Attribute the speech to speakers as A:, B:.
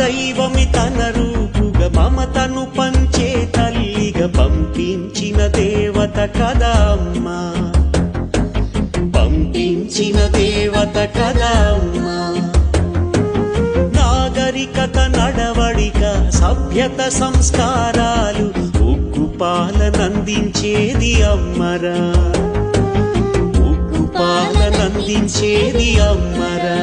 A: దైవమి తన రూపుగా మమతను పంచే తల్లిగా పంపించిన దేవత కదా అమ్మా, పంపించిన దేవత కదా అమ్మా. నాగరికత నడవడిక సభ్యత సంస్కారాలు ఉగ్గు పాలనందించేది అమ్మరా, ఉగ్గు పాలనందించేది అమ్మరా.